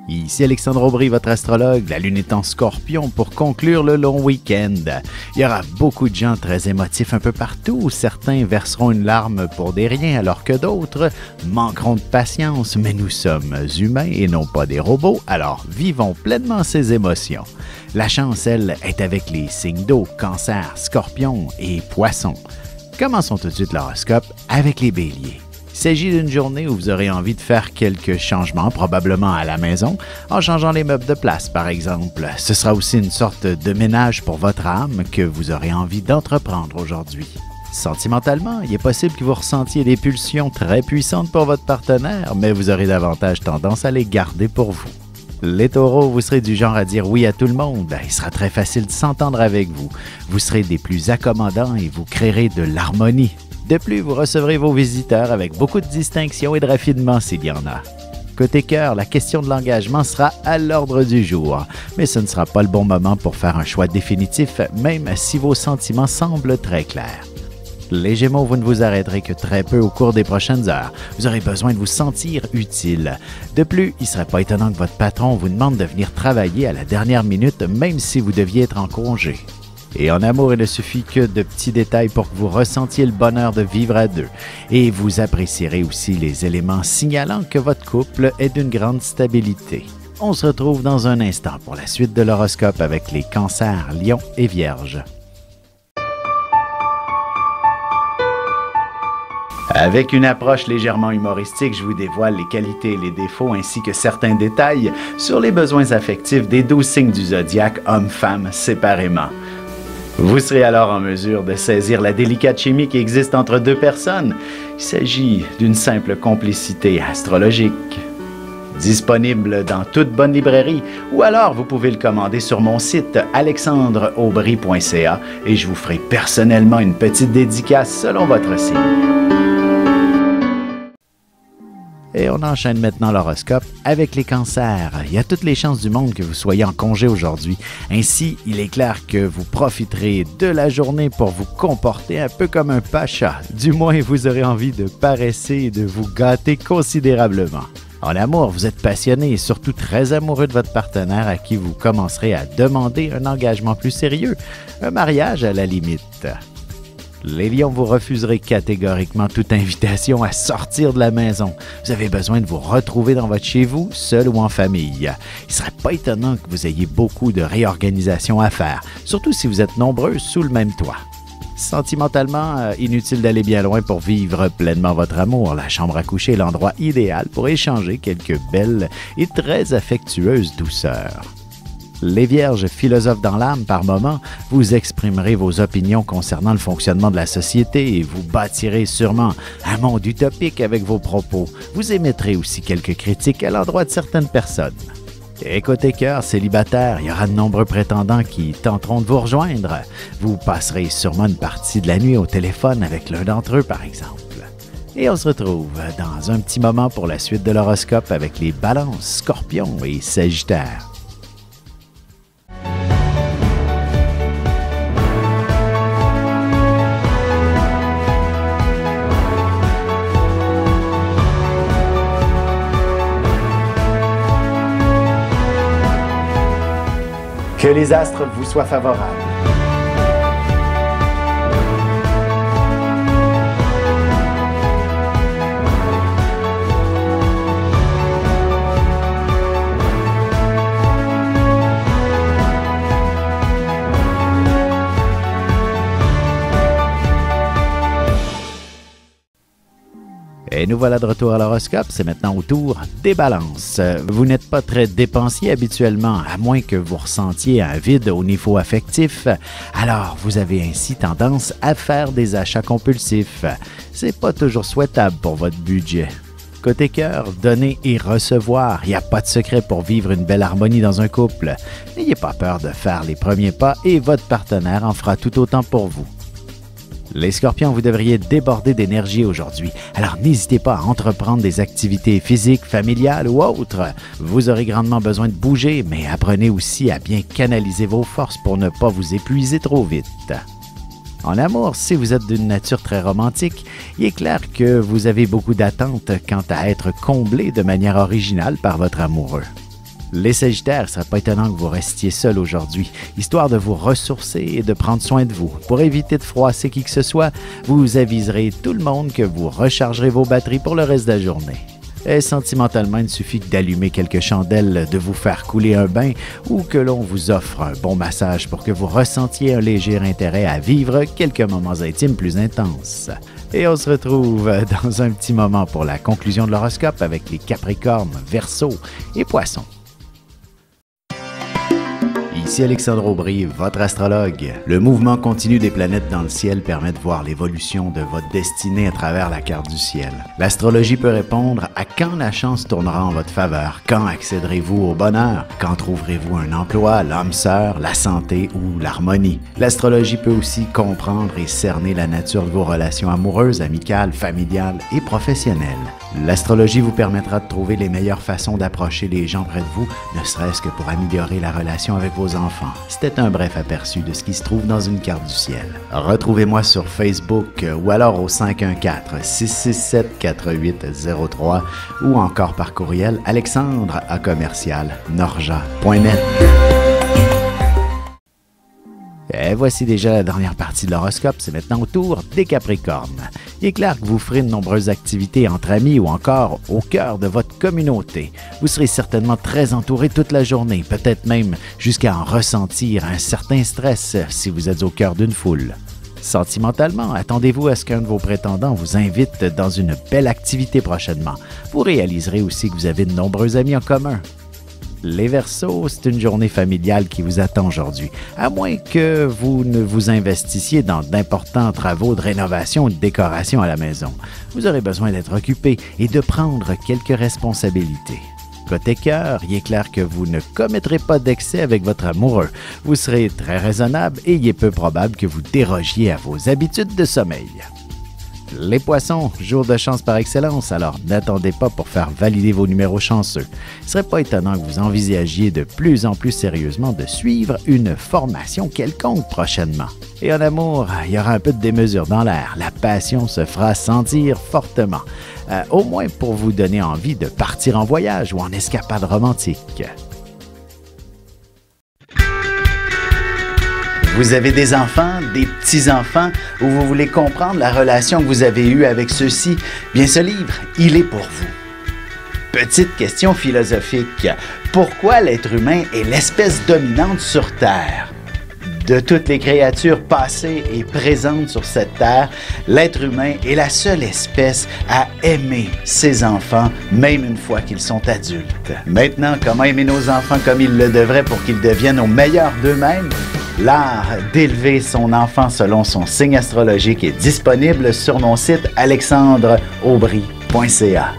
Ici Alexandre Aubry, votre astrologue. La lune est en Scorpion pour conclure le long week-end. Il y aura beaucoup de gens très émotifs un peu partout. Certains verseront une larme pour des riens alors que d'autres manqueront de patience. Mais nous sommes humains et non pas des robots, alors vivons pleinement ces émotions. La chance, elle, est avec les signes d'eau, Cancer, Scorpion et Poisson. Commençons tout de suite l'horoscope avec les Béliers. Il s'agit d'une journée où vous aurez envie de faire quelques changements, probablement à la maison, en changeant les meubles de place, par exemple. Ce sera aussi une sorte de ménage pour votre âme que vous aurez envie d'entreprendre aujourd'hui. Sentimentalement, il est possible que vous ressentiez des pulsions très puissantes pour votre partenaire, mais vous aurez davantage tendance à les garder pour vous. Les taureaux, vous serez du genre à dire oui à tout le monde. Il sera très facile de s'entendre avec vous. Vous serez des plus accommodants et vous créerez de l'harmonie. De plus, vous recevrez vos visiteurs avec beaucoup de distinction et de raffinement s'il y en a. Côté cœur, la question de l'engagement sera à l'ordre du jour, mais ce ne sera pas le bon moment pour faire un choix définitif, même si vos sentiments semblent très clairs. Les Gémeaux, vous ne vous arrêterez que très peu au cours des prochaines heures. Vous aurez besoin de vous sentir utile. De plus, il ne serait pas étonnant que votre patron vous demande de venir travailler à la dernière minute, même si vous deviez être en congé. Et en amour, il ne suffit que de petits détails pour que vous ressentiez le bonheur de vivre à deux. Et vous apprécierez aussi les éléments signalant que votre couple est d'une grande stabilité. On se retrouve dans un instant pour la suite de l'horoscope avec les Cancers, Lions et Vierges. Avec une approche légèrement humoristique, je vous dévoile les qualités et les défauts ainsi que certains détails sur les besoins affectifs des 12 signes du zodiaque, hommes-femmes séparément. Vous serez alors en mesure de saisir la délicate chimie qui existe entre deux personnes. Il s'agit d'une simple complicité astrologique. Disponible dans toute bonne librairie ou alors vous pouvez le commander sur mon site alexandreaubry.ca et je vous ferai personnellement une petite dédicace selon votre signe. Et on enchaîne maintenant l'horoscope avec les cancers. Il y a toutes les chances du monde que vous soyez en congé aujourd'hui. Ainsi, il est clair que vous profiterez de la journée pour vous comporter un peu comme un pacha. Du moins, vous aurez envie de paresser et de vous gâter considérablement. En amour, vous êtes passionné et surtout très amoureux de votre partenaire à qui vous commencerez à demander un engagement plus sérieux, un mariage à la limite. Les lions, vous refuserez catégoriquement toute invitation à sortir de la maison. Vous avez besoin de vous retrouver dans votre chez-vous, seul ou en famille. Il ne serait pas étonnant que vous ayez beaucoup de réorganisation à faire, surtout si vous êtes nombreux sous le même toit. Sentimentalement, inutile d'aller bien loin pour vivre pleinement votre amour. La chambre à coucher est l'endroit idéal pour échanger quelques belles et très affectueuses douceurs. Les Vierges, philosophes dans l'âme par moments, vous exprimerez vos opinions concernant le fonctionnement de la société et vous bâtirez sûrement un monde utopique avec vos propos. Vous émettrez aussi quelques critiques à l'endroit de certaines personnes. Et côté cœur, célibataire, il y aura de nombreux prétendants qui tenteront de vous rejoindre. Vous passerez sûrement une partie de la nuit au téléphone avec l'un d'entre eux, par exemple. Et on se retrouve dans un petit moment pour la suite de l'horoscope avec les Balances, Scorpions et Sagittaires. Que les astres vous soient favorables. Et nous voilà de retour à l'horoscope, c'est maintenant au tour des balances. Vous n'êtes pas très dépensier habituellement, à moins que vous ressentiez un vide au niveau affectif. Alors, vous avez ainsi tendance à faire des achats compulsifs. C'est pas toujours souhaitable pour votre budget. Côté cœur, donner et recevoir, il n'y a pas de secret pour vivre une belle harmonie dans un couple. N'ayez pas peur de faire les premiers pas et votre partenaire en fera tout autant pour vous. Les Scorpions, vous devriez déborder d'énergie aujourd'hui, alors n'hésitez pas à entreprendre des activités physiques, familiales ou autres. Vous aurez grandement besoin de bouger, mais apprenez aussi à bien canaliser vos forces pour ne pas vous épuiser trop vite. En amour, si vous êtes d'une nature très romantique, il est clair que vous avez beaucoup d'attentes quant à être comblé de manière originale par votre amoureux. Les Sagittaires, il ne serait pas étonnant que vous restiez seul aujourd'hui, histoire de vous ressourcer et de prendre soin de vous. Pour éviter de froisser qui que ce soit, vous aviserez tout le monde que vous rechargerez vos batteries pour le reste de la journée. Et sentimentalement, il suffit d'allumer quelques chandelles, de vous faire couler un bain ou que l'on vous offre un bon massage pour que vous ressentiez un léger intérêt à vivre quelques moments intimes plus intenses. Et on se retrouve dans un petit moment pour la conclusion de l'horoscope avec les Capricornes, Verseaux et Poissons. Ici Alexandre Aubry, votre astrologue. Le mouvement continu des planètes dans le ciel permet de voir l'évolution de votre destinée à travers la carte du ciel. L'astrologie peut répondre à quand la chance tournera en votre faveur, quand accéderez-vous au bonheur, quand trouverez-vous un emploi, l'âme sœur, la santé ou l'harmonie. L'astrologie peut aussi comprendre et cerner la nature de vos relations amoureuses, amicales, familiales et professionnelles. L'astrologie vous permettra de trouver les meilleures façons d'approcher les gens près de vous, ne serait-ce que pour améliorer la relation avec vos enfants. C'était un bref aperçu de ce qui se trouve dans une carte du ciel. Retrouvez-moi sur Facebook ou alors au 514-667-4803 ou encore par courriel alexandre@norja.net. Et voici déjà la dernière partie de l'horoscope, c'est maintenant au tour des Capricornes. Il est clair que vous ferez de nombreuses activités entre amis ou encore au cœur de votre communauté. Vous serez certainement très entouré toute la journée, peut-être même jusqu'à en ressentir un certain stress si vous êtes au cœur d'une foule. Sentimentalement, attendez-vous à ce qu'un de vos prétendants vous invite dans une belle activité prochainement. Vous réaliserez aussi que vous avez de nombreux amis en commun. Les Verseaux, c'est une journée familiale qui vous attend aujourd'hui, à moins que vous ne vous investissiez dans d'importants travaux de rénovation ou de décoration à la maison. Vous aurez besoin d'être occupé et de prendre quelques responsabilités. Côté cœur, il est clair que vous ne commettrez pas d'excès avec votre amoureux. Vous serez très raisonnable et il est peu probable que vous dérogiez à vos habitudes de sommeil. Les Poissons, jour de chance par excellence, alors n'attendez pas pour faire valider vos numéros chanceux. Il ne serait pas étonnant que vous envisagiez de plus en plus sérieusement de suivre une formation quelconque prochainement. Et en amour, il y aura un peu de démesure dans l'air. La passion se fera sentir fortement, au moins pour vous donner envie de partir en voyage ou en escapade romantique. Vous avez des enfants, des petits-enfants, ou vous voulez comprendre la relation que vous avez eue avec ceux-ci? Bien, ce livre, il est pour vous. Petite question philosophique. Pourquoi l'être humain est l'espèce dominante sur Terre? De toutes les créatures passées et présentes sur cette terre, l'être humain est la seule espèce à aimer ses enfants, même une fois qu'ils sont adultes. Maintenant, comment aimer nos enfants comme ils le devraient pour qu'ils deviennent au meilleur d'eux-mêmes? L'art d'élever son enfant selon son signe astrologique est disponible sur mon site alexandreaubry.ca.